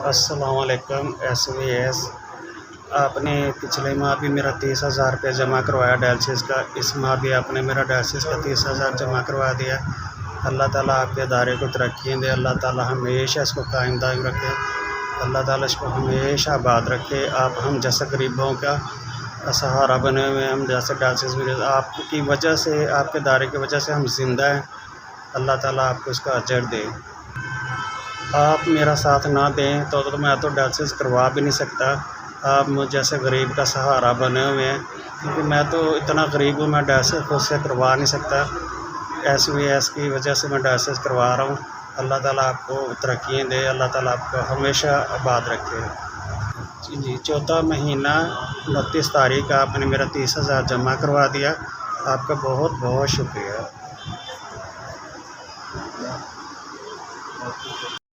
السلام علیکم SVS آپ نے پچھلے ماہ بھی میرا 30,000 روپے جمع کروایا ڈائلسس کا، اس ماہ بھی آپ نے میرا ڈائلسس کا 30,000 جمع کروا دیا۔ اللہ تعالیٰ آپ کے ادارے کو ترقی دے، اللہ تعالیٰ ہمیشہ اس کو قائم دائم رکھے، اللہ تعالیٰ اس کو ہمیشہ آباد رکھے۔ آپ ہم جیسے غریبوں کا سہارا بنے ہوئے ہیں، ہم جیسے ڈائلسس میں آپ کی وجہ سے، آپ کے ادارے کی وجہ سے ہم زندہ ہیں۔ اللہ تعالیٰ آپ کو اس کا اجر دے۔ آپ میرا ساتھ نہ دیں تو میں تو ڈائلسس کروا بھی نہیں سکتا۔ آپ مجھ جیسے غریب کا سہارا بنے ہوئے ہیں، کیونکہ میں تو اتنا غریب ہوں، میں ڈائلسس خود سے کروا نہیں سکتا۔ SVS کی وجہ سے میں ڈائلسس کروا رہا ہوں۔ اللہ تعالیٰ آپ کو ترقی دے، اللہ تعالیٰ آپ کو ہمیشہ آباد رکھے۔ جی، چوتھا مہینہ 29 تاریخ آپ نے میرا 30,000 جمع کروا دیا۔ آپ کا بہت بہت شکریہ۔